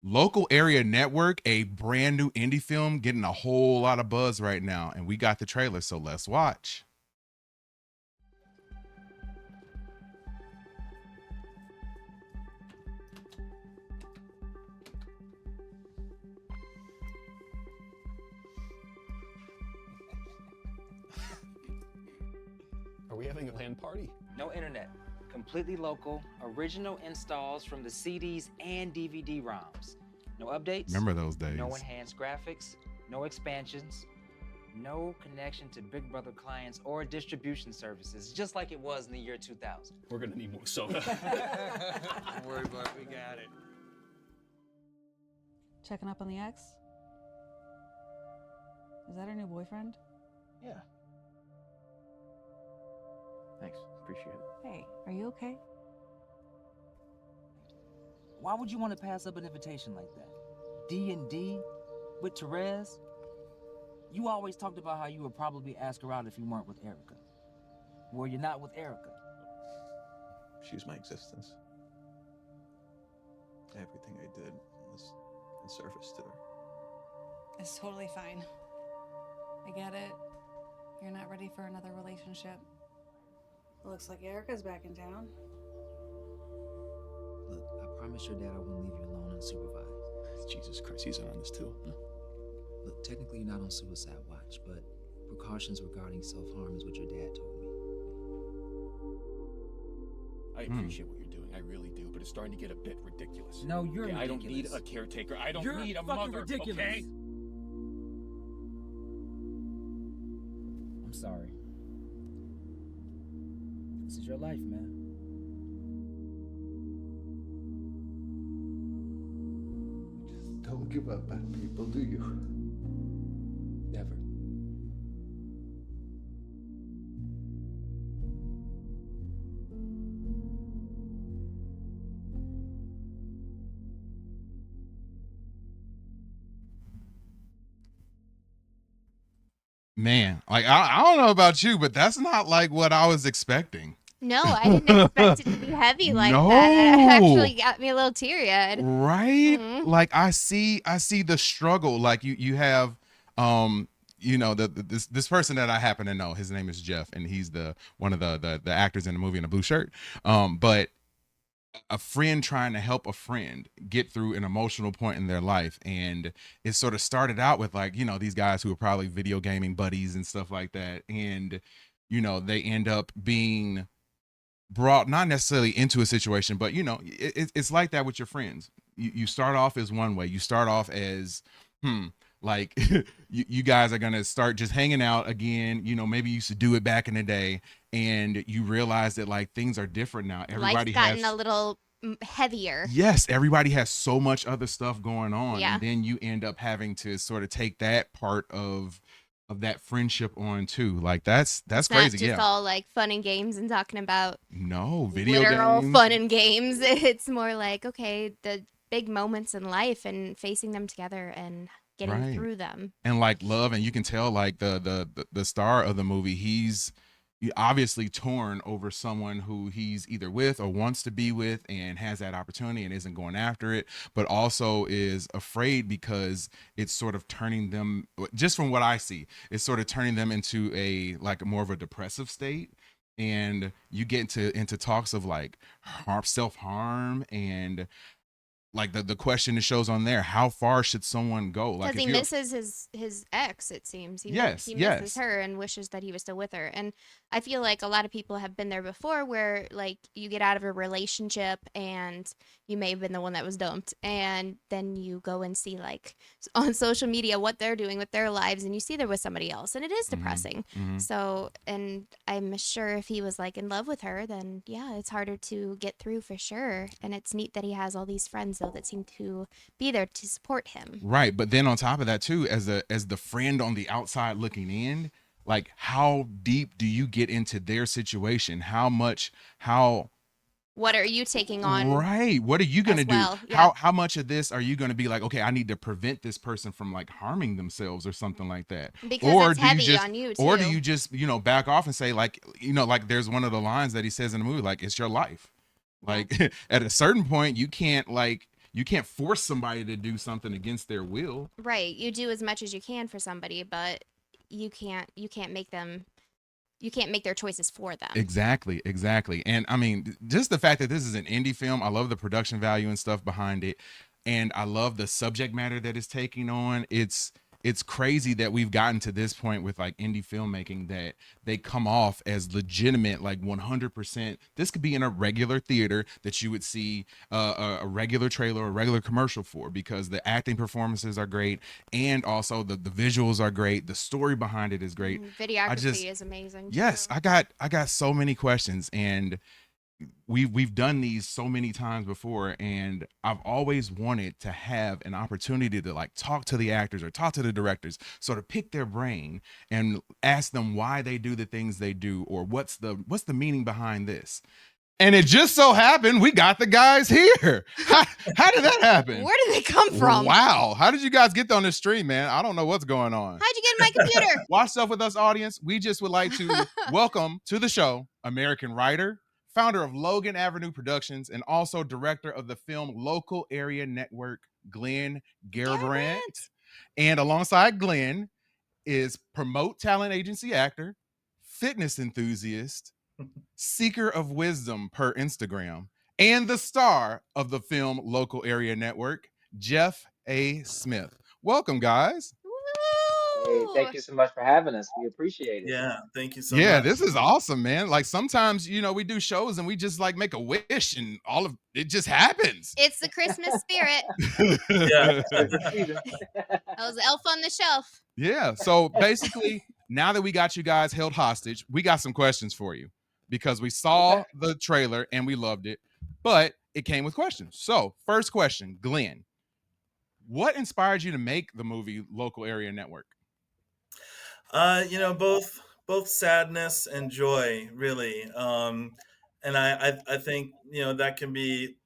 Local area network, a brand new indie film getting a whole lot of buzz right now, and we got the trailer, so let's watch. Are we having a LAN party? No internet. Completely local, original installs from the CDs and DVD ROMs. No updates. Remember those days? No enhanced graphics, no expansions, no connection to Big Brother clients or distribution services, just like it was in the year 2000. We're gonna need more soda. Don't worry about it, we got it. Checking up on the ex? Is that her new boyfriend? Yeah. Thanks, appreciate it. Hey, are you okay? Why would you want to pass up an invitation like that? D&D with Therese? You always talked about how you would probably ask her out if you weren't with Erica. Well, you're not with Erica. She's my existence. Everything I did was in service to her. It's totally fine. I get it. You're not ready for another relationship. Looks like Erica's back in town. Look, I promise your dad I won't leave you alone unsupervised. Jesus Christ, he's in on this too. Huh? Look, technically you're not on suicide watch, but precautions regarding self-harm is what your dad told me. I appreciate what you're doing, I really do, but it's starting to get a bit ridiculous. No, you're Okay, ridiculous. I don't need a caretaker. I don't You're need a fucking mother, ridiculous. okay? I'm sorry. This is your life, man. Just don't give up on people, do you? Never. Man, like I don't know about you, but that's not like what I was expecting. No, I didn't expect it to be heavy like No. that. It actually got me a little teary-eyed. Right? Mhm. Like I see the struggle. Like you have this person that I happen to know. His name is Jeff, and he's the one of the actors in the movie in a blue shirt. But a friend trying to help a friend get through an emotional point in their life, and it sort of started out with like these guys who are probably video gaming buddies and stuff like that, and they end up being brought not necessarily into a situation, but it's like that with your friends. You start off as one way. You start off as like you guys are gonna start just hanging out again. Maybe you used to do it back in the day, and you realize that like things are different now. Everybody Life's gotten has a little heavier. yes, everybody has so much other stuff going on, Yeah. and then you end up having to sort of take that part of that friendship on too. Like that's It's crazy. not just Yeah. all like fun and games and talking about No video literal games. fun and games. It's more like, okay, the big moments in life and facing them together and getting Right. through them. And like love, and you can tell like the star of the movie, he's obviously torn over someone who he's either with or wants to be with and has that opportunity and isn't going after it, but also is afraid because it's sort of turning them, just from what I see, it's sort of turning them into a like more of a depressive state. And you get into talks of like self-harm, and like the question that shows on there, how far should someone go? Like Because he if you're misses his ex, it seems. Yes, he yes. misses her and wishes that he was still with her. And I feel like a lot of people have been there before, where like you get out of a relationship and you may have been the one that was dumped, and then you go and see like on social media what they're doing with their lives, and you see they're with somebody else, and it is depressing. Mhm. So, and I'm sure if he was like in love with her, then yeah, it's harder to get through for sure. And it's neat that he has all these friends though that seem to be there to support him. Right, but then on top of that too, as the friend on the outside looking in, like how deep do you get into their situation? How What are you taking on? right? What are you gonna as do? well, yeah. How much of this are you gonna be like, okay, I need to prevent this person from like harming themselves or something like that? Because it's do you heavy just, on you or do too. you just back off and say like like there's one of the lines that he says in the movie, like it's your life. Like at a certain point, you can't like you can't force somebody to do something against their will. Right. You do as much as you can for somebody, but you can't make them you can't make their choices for them. Exactly, exactly. And I mean, just the fact that this is an indie film, I love the production value and stuff behind it. And I love the subject matter that it's taking on. It's crazy that we've gotten to this point with like indie filmmaking that they come off as legitimate, like 100%. This could be in a regular theater that you would see a regular trailer or a regular commercial for, because the acting performances are great, and also the visuals are great. The story behind it is great. I Videography just is amazing too. Yes, I got so many questions, and we've done these so many times before, and I've always wanted to have an opportunity to like talk to the actors or talk to the directors, sort of pick their brain and ask them why they do the things they do, or what's the meaning behind this. And it just so happened we got the guys here. How did that happen? Where did they come from? Wow. How did you guys get on this stream, man? I don't know what's going on. How'd you get in my computer? Watch Stuff With Us, audience. We just would like to welcome to the show American writer, founder of Logan Avenue Productions, and also director of the film Local Area Network, Glenn Garrabrant. Garrabrant. And alongside Glenn is Promote Talent Agency actor, fitness enthusiast, seeker of wisdom per Instagram, and the star of the film Local Area Network, Jeff A. Smith. Welcome, guys. Hey, Woo! thank you so much for having us. We appreciate it. Yeah, thank you so Yeah, much. this is awesome, man. Like sometimes, we do shows and we just like make a wish and all of it just happens. It's the Christmas spirit. Yeah. Christmas season. That was Elf on the Shelf. Yeah. So basically, now that we got you guys held hostage, we got some questions for you, because we saw Okay. the trailer and we loved it, but it came with questions. So, first question, Glenn, what inspired you to make the movie Local Area Network? Both sadness and joy, really. And I think that can be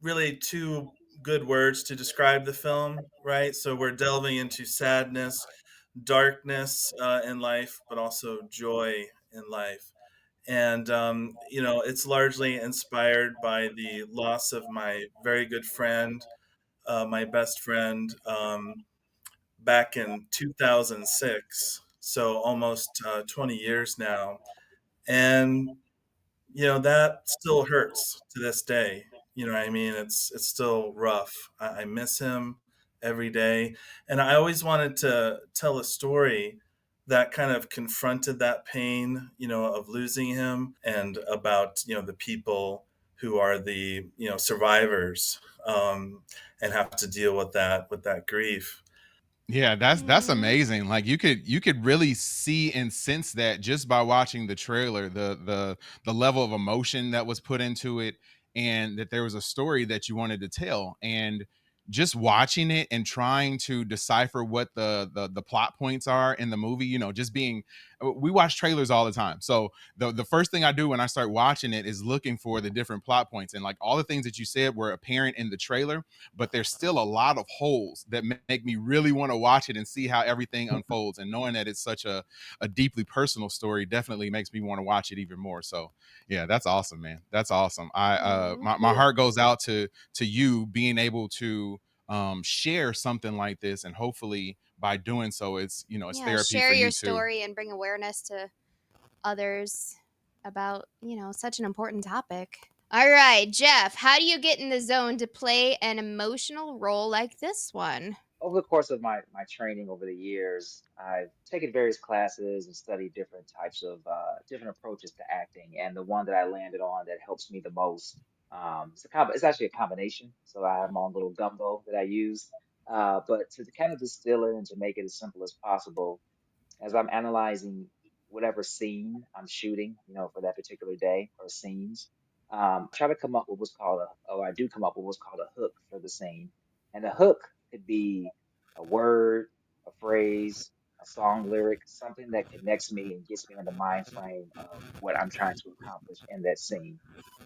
really two good words to describe the film, right? So we're delving into sadness, darkness in life, but also joy in life. And it's largely inspired by the loss of my very good friend, my best friend, back in 2006. So almost 20 years now. And that still hurts to this day. You know what I mean? It's still rough. I miss him every day, and I always wanted to tell a story that kind of confronted that pain, of losing him, and about the people who are the survivors, and have to deal with that grief. Yeah, that's amazing. Like you could really see and sense that just by watching the trailer, the level of emotion that was put into it, and that there was a story that you wanted to tell. And just watching it and trying to decipher what the plot points are in the movie, just being we watch trailers all the time. So the first thing I do when I start watching it is looking for the different plot points, and like all the things that you said were apparent in the trailer, but there's still a lot of holes that make me really want to watch it and see how everything unfolds. And knowing that it's such a deeply personal story definitely makes me want to watch it even more. So yeah, that's awesome, man. That's awesome. My heart goes out to you being able to share something like this, and hopefully by doing so it's Yeah, therapy share for your you too. story and bring awareness to others about, such an important topic. All right, Jeff, how do you get in the zone to play an emotional role like this one? Over the course of my training over the years, I've taken various classes and studied different types of different approaches to acting. And the one that I landed on that helps me the most, it's actually a combination. So I have my own little gumbo that I use. But to kind of distill it and to make it as simple as possible, as I'm analyzing whatever scene I'm shooting, for that particular day or scenes, I try to come up with or I do come up with what's called a hook for the scene. And the hook could be a word, a phrase, a song lyric, something that connects me and gets me in the mind frame of what I'm trying to accomplish in that scene.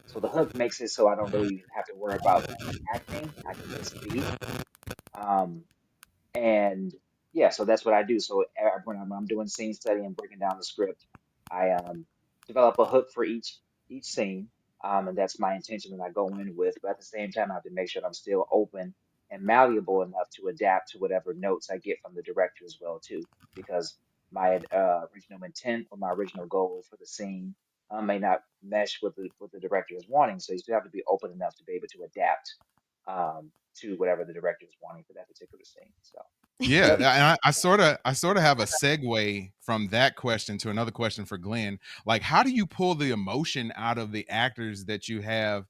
So the hook makes it so I don't really have to worry about acting. I can just be. Um, and yeah, so that's what I do. So when I'm doing scene study and breaking down the script, I develop a hook for each scene. And that's my intention that I go in with. But at the same time, I have to make sure that I'm still open and malleable enough to adapt to whatever notes I get from the director as well too, because my original intent or my original goal for the scene may not mesh with what the director is wanting. So you still have to be open enough to be able to adapt to whatever the director is wanting for that particular scene. So, Yeah, yep. and I sort of have a segue from that question to another question for Glenn. Like, how do you pull the emotion out of the actors that you have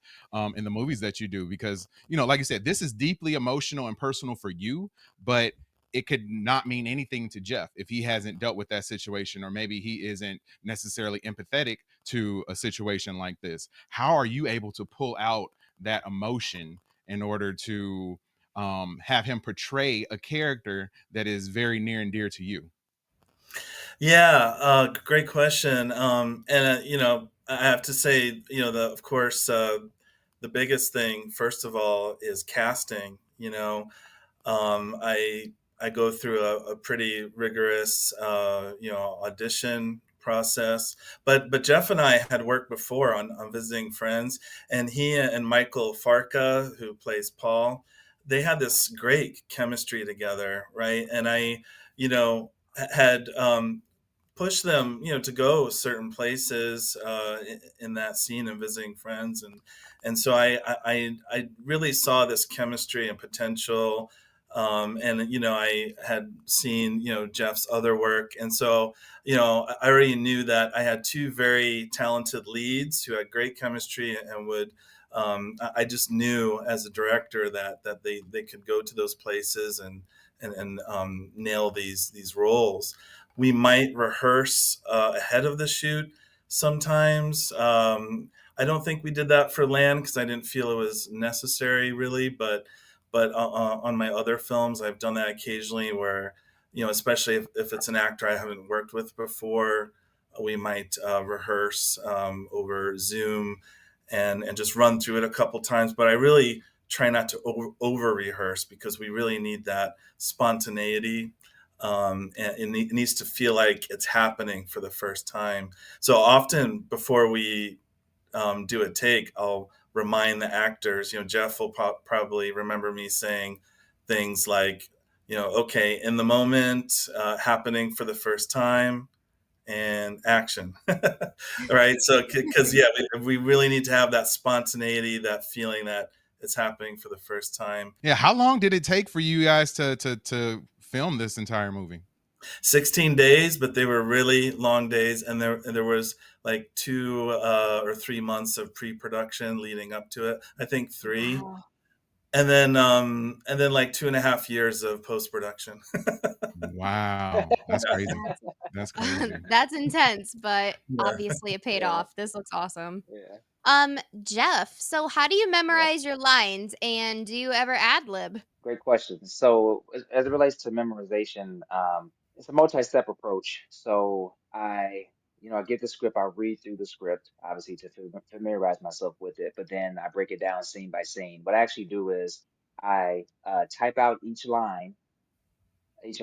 in the movies that you do? Because like you said, this is deeply emotional and personal for you, but it could not mean anything to Jeff if he hasn't dealt with that situation, or maybe he isn't necessarily empathetic to a situation like this. How are you able to pull out that emotion in order to have him portray a character that is very near and dear to you? Yeah, great question. And I have to say, of course, the biggest thing, first of all, is casting. I go through a pretty rigorous, audition process. But Jeff and I had worked before on Visiting Friends, and he and Michael Farka, who plays Paul, they had this great chemistry together, right? And I, had push them, to go certain places in that scene and visiting friends, and so I really saw this chemistry and potential, and I had seen Jeff's other work, and so I already knew that I had two very talented leads who had great chemistry and would. I just knew as a director that they could go to those places and nail these roles. We might rehearse ahead of the shoot sometimes. I don't think we did that for Land because I didn't feel it was necessary really, but on my other films, I've done that occasionally where, especially if it's an actor I haven't worked with before, we might rehearse over Zoom and just run through it a couple times. But I really try not to over rehearse because we really need that spontaneity, and it needs to feel like it's happening for the first time. So often before we do a take, I'll remind the actors. Jeff will probably remember me saying things like, okay, in the moment, happening for the first time, and action. Right? So, because yeah, we really need to have that spontaneity, that feeling that it's happening for the first time. Yeah, how long did it take for you guys to film this entire movie? 16 days, but they were really long days, and there was like 2 or 3 months of pre-production leading up to it. I think three, Wow. and then like 2.5 years of post-production. Wow, that's crazy. That's That's crazy. that's intense, but Yeah. obviously it paid Yeah, off. This looks awesome. yeah, Jeff, so how do you yeah. memorize your lines and do you ever ad lib? Great question. So, as it relates to memorization, it's a multi-step approach. So, I get the script, I read through the script, obviously to familiarize myself with it, but then I break it down scene by scene. What I actually do is I type out each of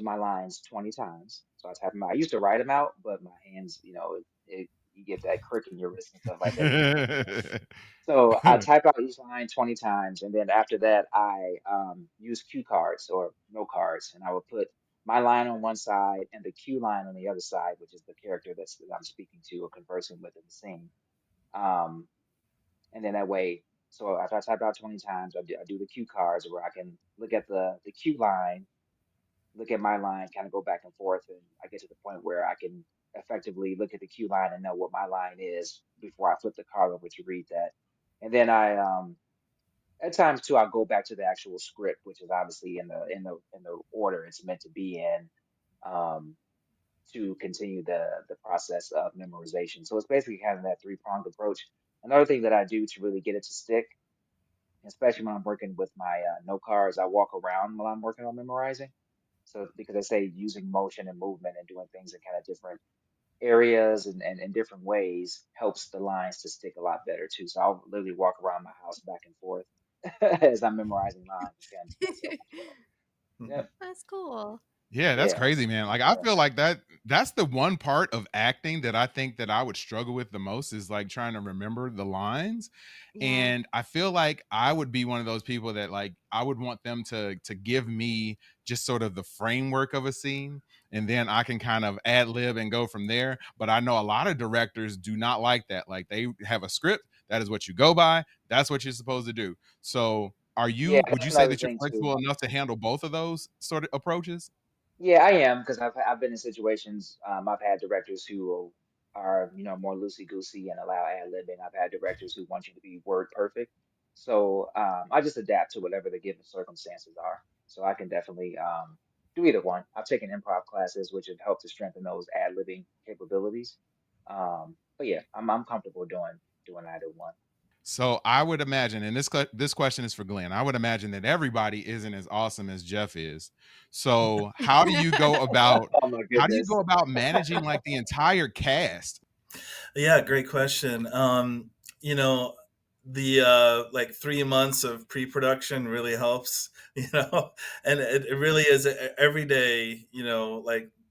my lines 20 times. So I type them out. I used to write them out, but my hands, you get that crick in your wrist and stuff like that. You can't do that. So I type out each line 20 times, and then after that, I use cue cards or no cards, and I will put my line on one side and the cue line on the other side, which is the character that I'm speaking to or conversing with in the scene. Um, and then that way, so after I type out 20 times, I do the cue cards where I can look at the cue line, look at my line, kind of go back and forth, and I get to the point where I can effectively look at the cue line and know what my line is before I flip the card over to read that. And then at times too, I'll go back to the actual script, which is obviously in the order it's meant to be in, um, to continue the process of memorization. So it's basically kind of that three-pronged approach. Another thing that I do to really get it to stick, especially when I'm working with my note cards, I walk around while I'm working on memorizing. So because I say using motion and movement and doing things in kind of different areas and different ways helps the lines to stick a lot better too. So I'll literally walk around my house back and forth as I'm memorizing lines and kind of to myself as well. Yep. That's cool. Yeah, that's Yeah, crazy, man. Like I yeah, feel like that's the one part of acting that I think that I would struggle with the most is like trying to remember the lines. Yeah. And I feel like I would be one of those people that like I would want them to give me just sort of the framework of a scene and then I can kind of ad lib and go from there. But I know a lot of directors do not like that. Like they have a script, that is what you go by, that's what you're supposed to do. So yeah. would That's you say another that you're thing too. flexible enough to handle both of those sort of approaches? Yeah, I am because I've been in situations. I've had directors who are more loosey goosey and allow ad libbing. I've had directors who want you to be word perfect. So I just adapt to whatever the given circumstances are. So I can definitely do either one. I've taken improv classes, which have helped to strengthen those ad libbing capabilities. But yeah, I'm comfortable doing either one. So I would imagine, and this question is for Glenn. I would imagine that everybody isn't as awesome as Jeff is. So Oh my how do you go goodness. about managing like the entire cast? Yeah, great question. You know, the like 3 months of pre-production really helps, and it really is every day,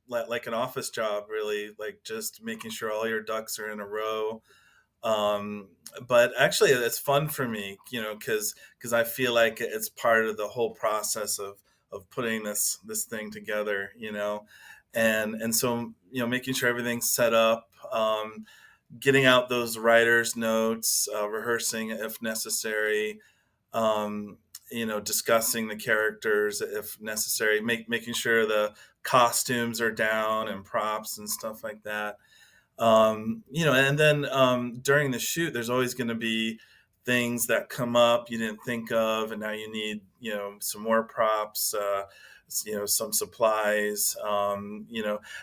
like an office job, really, like just making sure all your ducks are in a row. Um, but actually, it's fun for me, because I feel like it's part of the whole process of putting this thing together, and so making sure everything's set up. Getting out those writer's notes, rehearsing if necessary, discussing the characters if necessary, making sure the costumes are down and props and stuff like that. And then during the shoot, there's always going to be things that come up you didn't think of, and now you need, some more props, some supplies.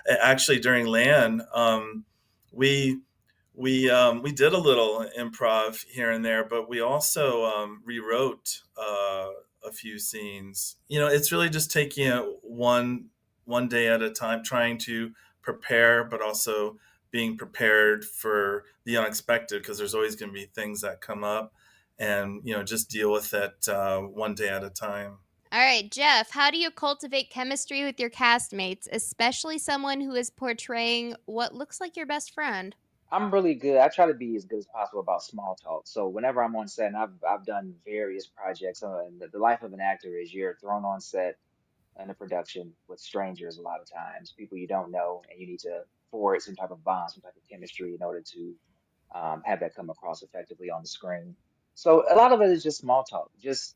Actually, during LAN, we we did a little improv here and there, but we also rewrote a few scenes. It's really just taking it one day at a time, trying to prepare, but also being prepared for the unexpected, because there's always going to be things that come up, and just deal with it one day at a time. All right, Jeff, how do you cultivate chemistry with your castmates, especially someone who is portraying what looks like your best friend? I'm really good. I try to be as good as possible about small talk. So whenever I'm on set, and I've done various projects, and the life of an actor is you're thrown on set in a production with strangers a lot of times, people you don't know, and you need to forward some type of bond, some type of chemistry in order to have that come across effectively on the screen. So a lot of it is just small talk, just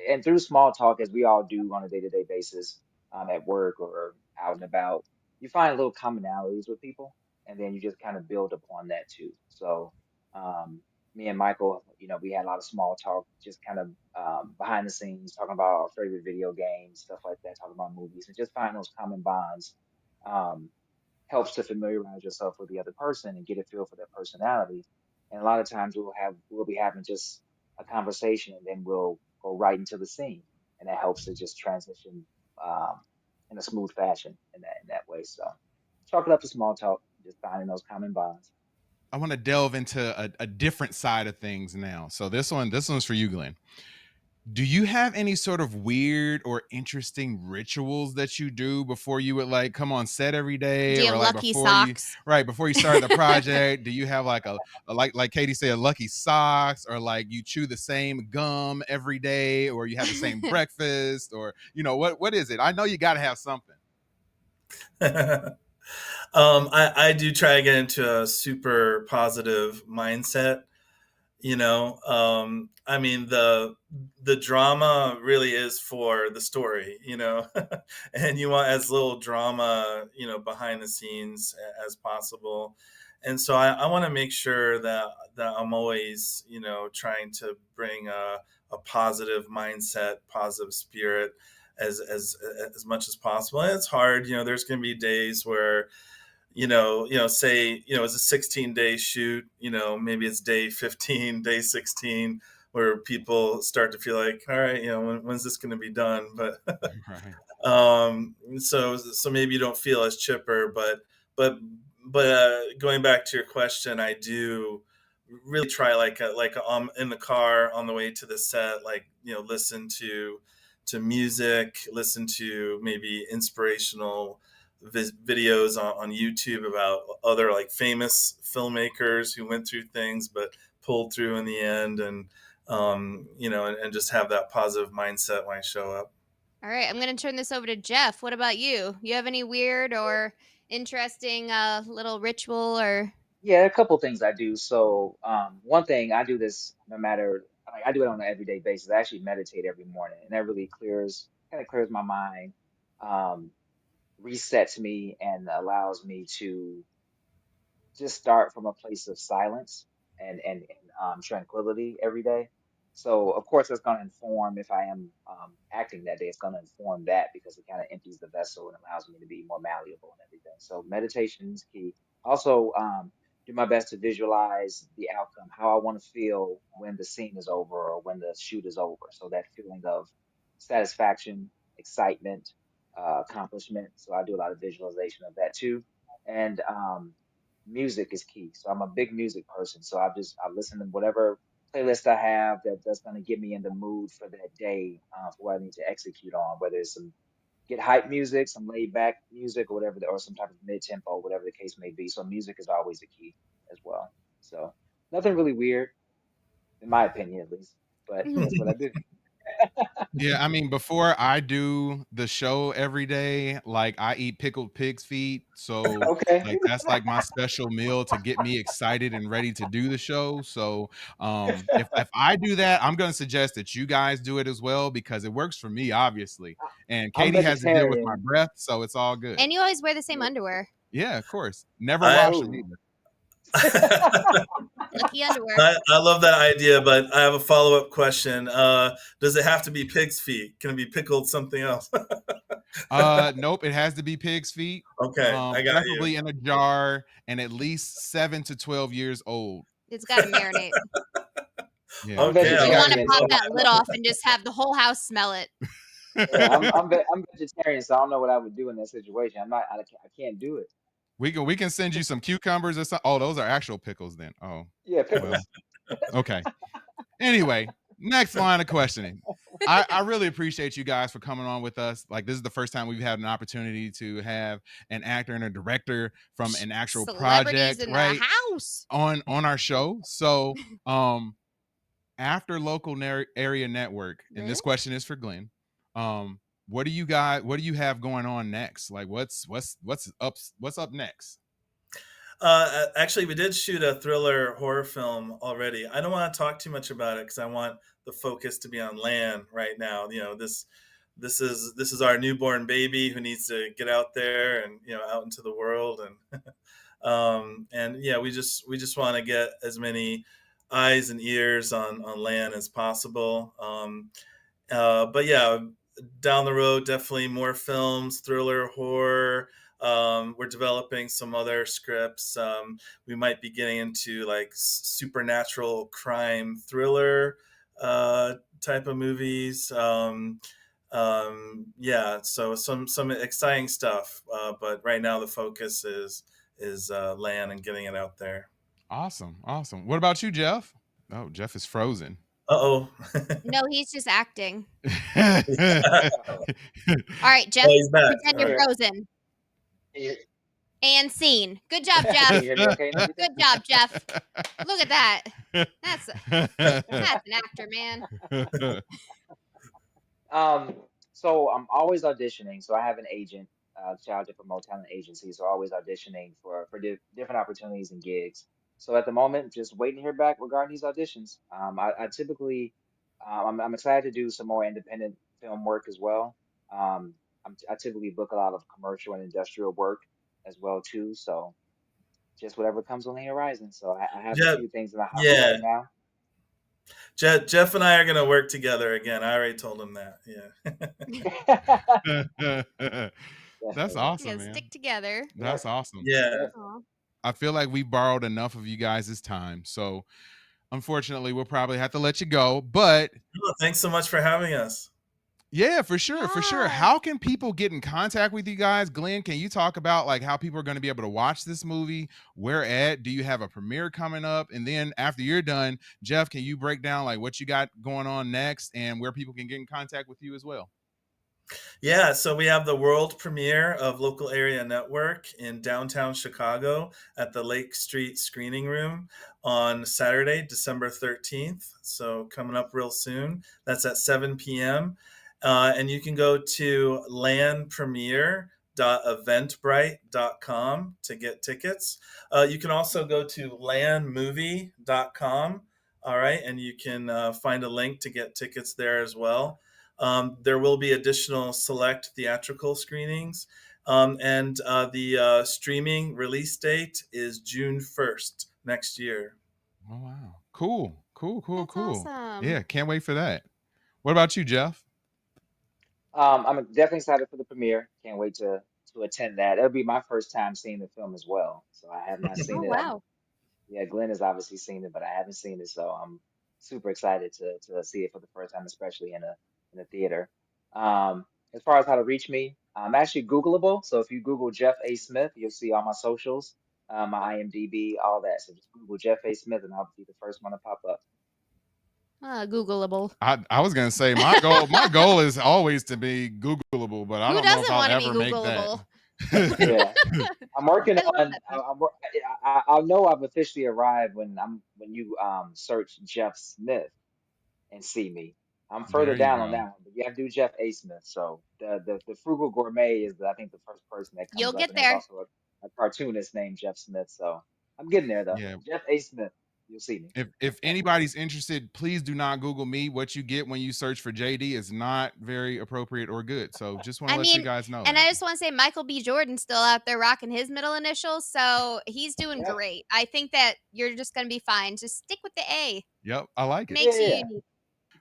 and through small talk, as we all do on a day-to-day basis, at work or out and about, you find little commonalities with people, and then you just kind of build upon that too. So um, me and Michael, we had a lot of small talk, just kind of behind the scenes, talking about our favorite video games, stuff like that, talking about movies, and just find those common bonds. Um, Helps to familiarize yourself with the other person and get a feel for their personality. And a lot of times we'll be having just a conversation and then we'll go right into the scene. And that helps to just transition um, in a smooth fashion in that way. So chalk it up to small talk, just finding those common bonds. I want to delve into a different side of things now. So this one's for you, Glenn. Do you have any sort of weird or interesting rituals that you do before you would like come on set every day, Do you or have like lucky before you socks? right before you start the project? Do you have like like Katie said, lucky socks, or like you chew the same gum every day, or you have the same breakfast, or what is it? I know you got to have something. I do try to get into a super positive mindset. I mean, the drama really is for the story, and you want as little drama, behind the scenes as possible. And so I want to make sure that I'm always, trying to bring a positive mindset, positive spirit, as much as possible. And it's hard. There's going to be days where, say, it's a 16-day shoot, maybe it's day 15, day 16, where people start to feel like, all right, when's this going to be done? But Right. so maybe you don't feel as chipper, but going back to your question, I do really try, like in the car on the way to the set, like, listen to to music, listen to maybe inspirational videos on YouTube about other like famous filmmakers who went through things but pulled through in the end, and and just have that positive mindset when I show up. All right, I'm going to turn this over to Jeff. What about you? You have any weird or interesting little ritual or Yeah, a couple things I do. So, one thing I do this no matter, I do it on an everyday basis. I actually meditate every morning, and that really kind of clears my mind, um, resets me, and allows me to just start from a place of silence and tranquility every day. So of course it's going to inform if I am acting that day. It's going to inform that because it kind of empties the vessel and allows me to be more malleable and everything. So meditation is key. Also, do my best to visualize the outcome, how I want to feel when the scene is over or when the shoot is over. So that feeling of satisfaction, excitement, accomplishment. So I do a lot of visualization of that too. And music is key. So I'm a big music person. So I listen to whatever playlist I have that's gonna get me in the mood for that day, for what I need to execute on, whether it's some get hype music, some laid back music or whatever, or some type of mid tempo, whatever the case may be. So music is always a key as well. So nothing really weird, in my opinion at least. But that's what I do. Yeah, I mean, before I do the show every day, like I eat pickled pig's feet. So Okay. like that's like my special meal to get me excited and ready to do the show. So if I do that, I'm gonna suggest that you guys do it as well because it works for me, obviously. And I'm Katie has to deal with my vegetarian. breath, so it's all good. and you always wear the same Yeah. underwear. Yeah, of course. Never I wash them Oh. either. Lucky underwear. I love that idea, but I have a follow up question. Does it have to be pig's feet? Can it be pickled something else? Nope, it has to be pig's feet. Okay, I got you. Preferably in a jar and at least 7 to 12 years old. It's got to marinate. Yeah, I'm Okay, they You I'll got want keep to vegetarian, it pop so on my, that lid off and just have the whole house smell it. yeah, I'm vegetarian, so I don't know what I would do in that situation. I can't do it. we can send you some cucumbers or something. Oh, those are actual pickles then. Oh, Yeah, well, pickles. okay. Anyway, next line of questioning. I really appreciate you guys for coming on with us. Like this is the first time we've had an opportunity to have an actor and a director from an actual Celebrities project, in the right? house. On our show. So after local area network, and Eh? this question is for Glenn. Um, what do you have going on next? Like what's up next? Actually, we did shoot a thriller horror film already. I don't want to talk too much about it because I want the focus to be on Lan right now. This is our newborn baby who needs to get out there and out into the world, and yeah, we just want to get as many eyes and ears on Lan as possible. But yeah, down the road, definitely more films, thriller, horror. We're developing some other scripts. We might be getting into like supernatural crime thriller type of movies. Yeah, so some exciting stuff. But right now the focus is Lan and getting it out there. Awesome. What about you, Jeff? Oh, Jeff is frozen. Uh oh. No, he's just acting. All Uh-oh. All right, Jeff, Oh, he's back. pretend All you're right. Here, frozen. here. And scene. Good job, Can you Jeff. hear me okay and everything? Good job, Jeff. Look at that. That's an actor, man. Um, so I'm always auditioning. So I have an agent, child to promote talent agency. So always auditioning for different opportunities and gigs. So at the moment, just waiting to hear back regarding these auditions. I typically, I'm excited to do some more independent film work as well. I typically book a lot of commercial and industrial work as well too. So just whatever comes on the horizon. So I have a Jeff, few things in the hopper yeah, right now. Jeff and I are gonna work together again. I already told him that. Yeah. That's Definitely. You awesome, gotta man. stick together. That's Yep. awesome. Yeah. Yep. Aw. I feel like we borrowed enough of you guys' time. So unfortunately, we'll probably have to let you go. But Oh, thanks so much for having us. Yeah, for sure, for sure. Yes. How can people get in contact with you guys? Glenn, can you talk about like how people are going to be able to watch this movie? Where at? Do you have a premiere coming up? And then after you're done, Jeff, can you break down like what you got going on next and where people can get in contact with you as well? Yeah, so we have the world premiere of Local Area Network in downtown Chicago at the Lake Street Screening Room on Saturday, December 13th. So coming up real soon. That's at 7 p.m. And you can go to landpremiere.eventbrite.com to get tickets. You can also go to landmovie.com. All right, and you can find a link to get tickets there as well. There will be additional select theatrical screenings. And the streaming release date is June 1st next year. Oh wow. Cool. Cool, cool, That's cool. awesome. Yeah, can't wait for that. What about you, Jeff? I'm definitely excited for the premiere. Can't wait to attend that. It'll be my first time seeing the film as well, so I have not Oh seen it. wow. Yeah, Glenn has obviously seen it, but I haven't seen it, so I'm super excited to see it for the first time, especially in a theater. As far as how to reach me, I'm actually Googleable. So if you Google Jeff A. Smith, you'll see all my socials, my IMDb, all that. So just Google Jeff A. Smith, and I'll be the first one to pop up. Googleable. I was gonna say my goal is always to be Googleable, but I Who don't know if doesn't I'll want to be ever make that. Googleable? Yeah, I'm working I love on. that though. I'll know I've officially arrived when you search Jeff Smith and see me. I'm further There you down on that go. one, but you have to do Jeff A. Smith. So the Frugal Gourmet is I think the first person that You'll comes up, get and there's there. also a cartoonist named Jeff Smith. So I'm getting there though. Yeah. Jeff A. Smith, you'll see me. If anybody's interested, please do not Google me. What you get when you search for JD is not very appropriate or good. So just want to I let you mean, guys know and I that. just want to say Michael B. Jordan's still out there rocking his middle initials, so he's doing Yep. great. I think that you're just gonna be fine. Just stick with the A. Yep, I like it. Yeah, Makes you yeah. unique.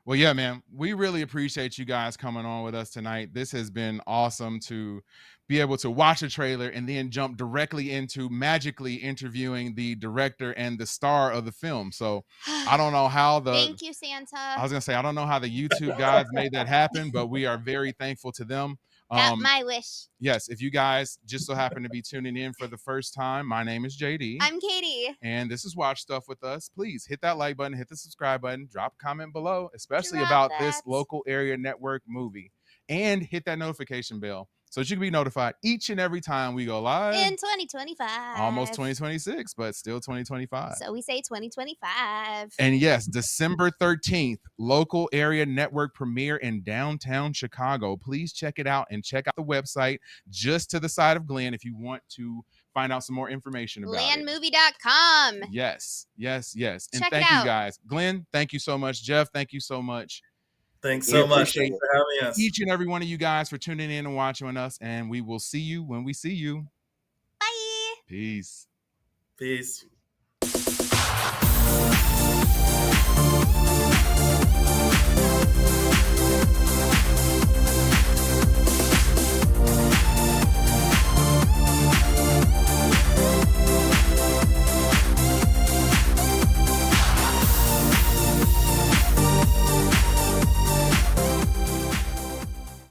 Well, yeah, man, we really appreciate you guys coming on with us tonight. This has been awesome to be able to watch a trailer and then jump directly into magically interviewing the director and the star of the film. So I don't know how Thank you, Santa. I was gonna say I don't know how the YouTube gods made that happen, but we are very thankful to them. Got Um, my wish. yes, if you guys just so happen to be tuning in for the first time, my name is JD. I'm Katie. And this is Watch Stuff with Us. Please hit that like button, hit the subscribe button, drop a comment below, especially Drop about this that. local area network movie. And hit that notification bell so that you can be notified each and every time we go live. In 2025. Almost 2026, but still 2025. So we say 2025. And yes, December 13th, local area network premiere in downtown Chicago. Please check it out and check out the website just to the side of Glenn if you want to find out some more information about it. Landmovie.com. Yes, yes, yes. And Check it thank you out. guys. Glenn, thank you so much. Jeff, thank you so much. Thanks We so much. appreciate Thanks it. for having us. Each and every one of you guys for tuning in and watching us. And we will see you when we see you. Bye. Peace. Peace.